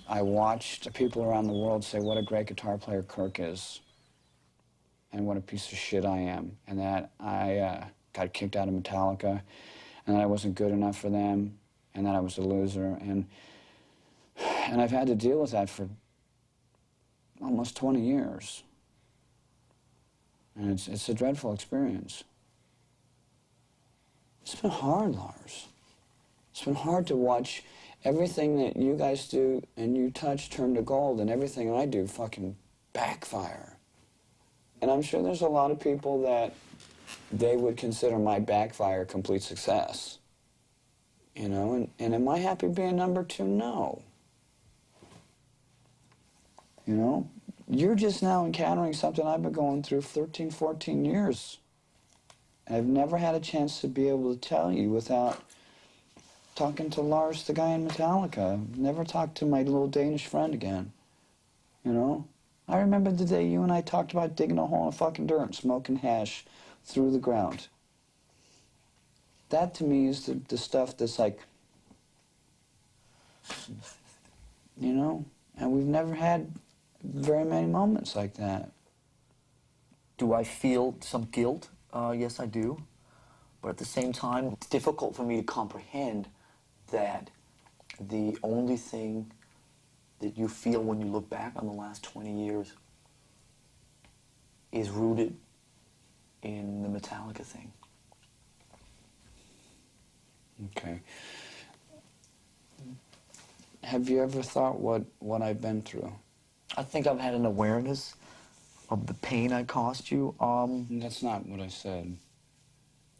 I watched people around the world say what a great guitar player Kirk is and what a piece of shit I am, and that I got kicked out of Metallica, and that I wasn't good enough for them, and that I was a loser, and I've had to deal with that for almost 20 years. And it's a dreadful experience. It's been hard, Lars. It's been hard to watch everything that you guys do and you touch turn to gold, and everything I do fucking backfire. And I'm sure there's a lot of people that they would consider my backfire complete success. You know, and am I happy being number 2? No. You know, you're just now encountering something I've been going through 13, 14 years. And I've never had a chance to be able to tell you without talking to Lars, the guy in Metallica. Never talked to my little Danish friend again. You know? I remember the day you and I talked about digging a hole in fucking dirt and smoking hash through the ground. That to me is the stuff that's like, you know? And we've never had very many moments like that. Do I feel some guilt? Yes, I do. But at the same time, it's difficult for me to comprehend that the only thing that you feel when you look back on the last 20 years is rooted in the Metallica thing. Okay. Have you ever thought what I've been through? I think I've had an awareness of the pain I caused you. That's not what I said.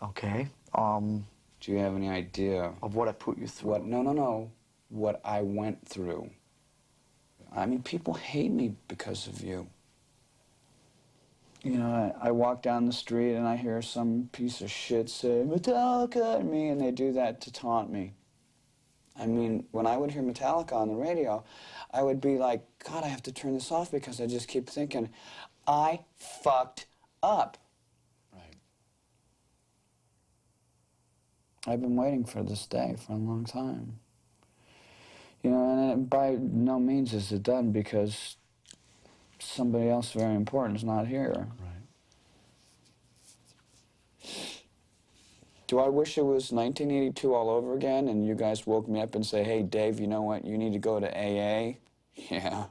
Okay. Do you have any idea of what I put you through? No. What I went through. I mean, people hate me because of you. You know, I walk down the street and I hear some piece of shit say, Metallica at me, and they do that to taunt me. I mean, when I would hear Metallica on the radio, I would be like, God, I have to turn this off because I just keep thinking, I fucked up. Right. I've been waiting for this day for a long time. You know, and by no means is it done because somebody else very important is not here. Right. Do I wish it was 1982 all over again and you guys woke me up and say, hey, Dave, you know what, you need to go to AA? Yeah.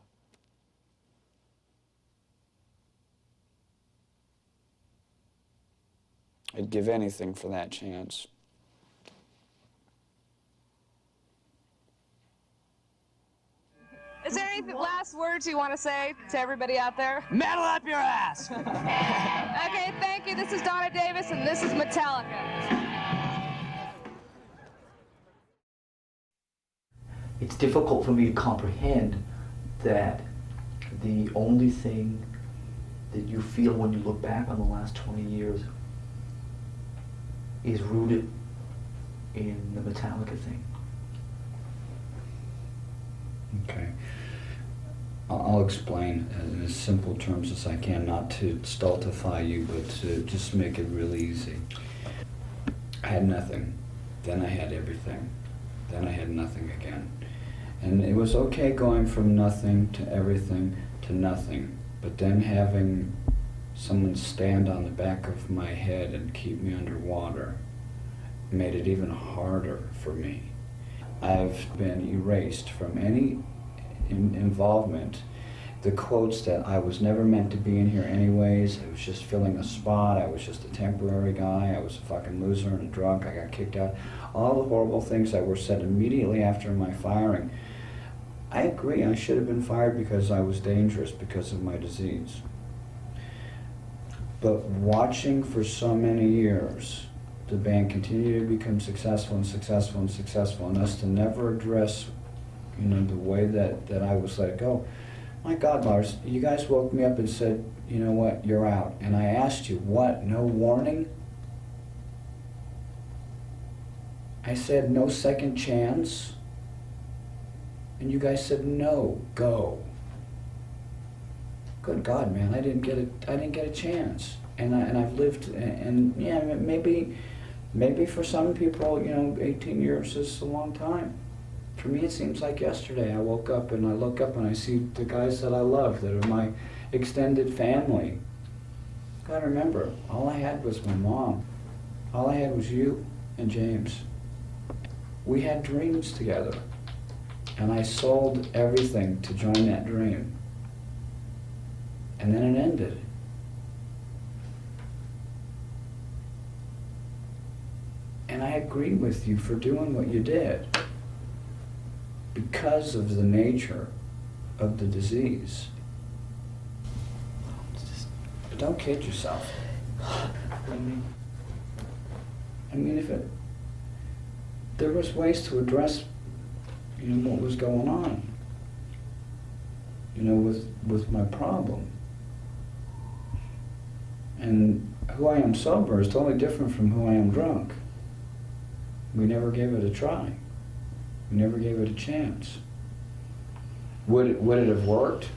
I'd give anything for that chance. Is there any last words you want to say to everybody out there? Metal up your ass! Okay, thank you. This is Donna Davis, and this is Metallica. It's difficult for me to comprehend that the only thing that you feel when you look back on the last 20 years is rooted in the Metallica thing. Okay. I'll explain in as simple terms as I can, not to stultify you, but to just make it really easy. I had nothing, then I had everything, then I had nothing again. And it was okay going from nothing to everything to nothing, but then having someone stand on the back of my head and keep me underwater made it even harder for me. I've been erased from any involvement. The quotes that I was never meant to be in here anyways, I was just filling a spot, I was just a temporary guy, I was a fucking loser and a drunk, I got kicked out. All the horrible things that were said immediately after my firing. I agree, I should have been fired because I was dangerous because of my disease. But watching for so many years, the band continue to become successful and successful and successful, and us to never address, you know, the way that I was let go. My God, Lars, you guys woke me up and said, you know what, you're out. And I asked you, what, no warning? I said, no second chance? And you guys said, no, go. Good God, man, I didn't get a chance. And I've lived, and yeah, maybe for some people, you know, 18 years is a long time. For me, it seems like yesterday. I woke up and I look up and I see the guys that I love, that are my extended family. Gotta remember, all I had was my mom. All I had was you and James. We had dreams together, and I sold everything to join that dream. And then it ended. And I agree with you for doing what you did because of the nature of the disease. But don't kid yourself. I mean, there was ways to address, what was going on, with my problem. And who I am sober is totally different from who I am drunk. We never gave it a try. We never gave it a chance. Would it have worked?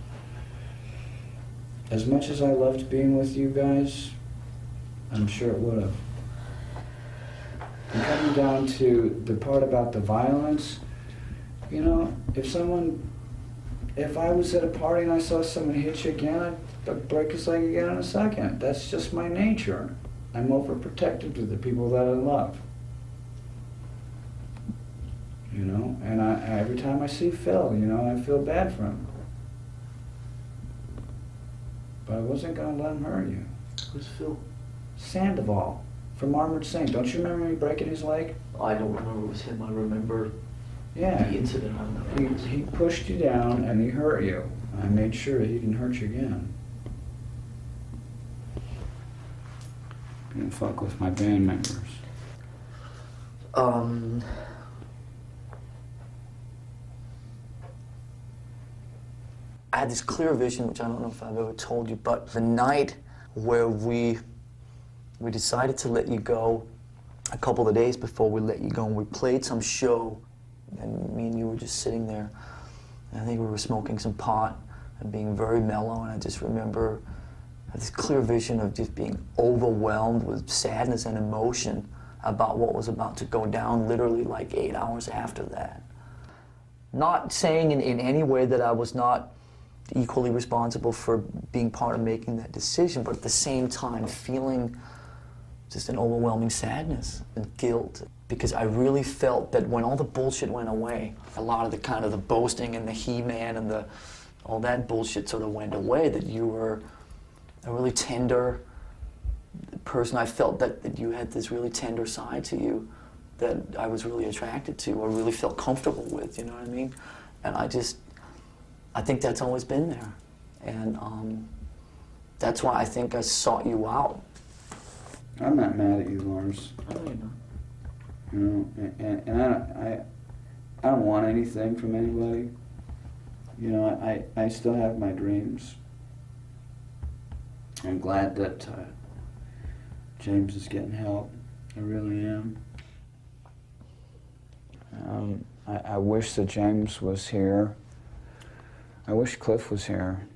As much as I loved being with you guys, I'm sure it would have. And coming down to the part about the violence, if I was at a party and I saw someone hit you again, I'd break his leg again in a second. That's just my nature. I'm overprotective to the people that I love. And every time I see Phil, I feel bad for him. But I wasn't going to let him hurt you. Who's Phil? Sandoval from Armored Saint. Don't you remember me breaking his leg? I don't remember it was him. I remember the incident. I remember. He pushed you down and he hurt you. I made sure he didn't hurt you again. Didn't fuck with my band members. I had this clear vision, which I don't know if I've ever told you, but the night where we decided to let you go, a couple of days before we let you go, and we played some show, and me and you were just sitting there, and I think we were smoking some pot and being very mellow, and I just remember I had this clear vision of just being overwhelmed with sadness and emotion about what was about to go down literally like 8 hours after that. Not saying in any way that I was not equally responsible for being part of making that decision, but at the same time feeling just an overwhelming sadness and guilt, because I really felt that when all the bullshit went away, a lot of the kind of the boasting and the he-man and all that bullshit sort of went away, that you were a really tender person. I felt that you had this really tender side to you that I was really attracted to or really felt comfortable with, you know what I mean? And I think that's always been there. And that's why I think I sought you out. I'm not mad at you, Lars. I know you're not. And I don't want anything from anybody. I still have my dreams. I'm glad that James is getting help. I really am. I wish that James was here. I wish Cliff was here.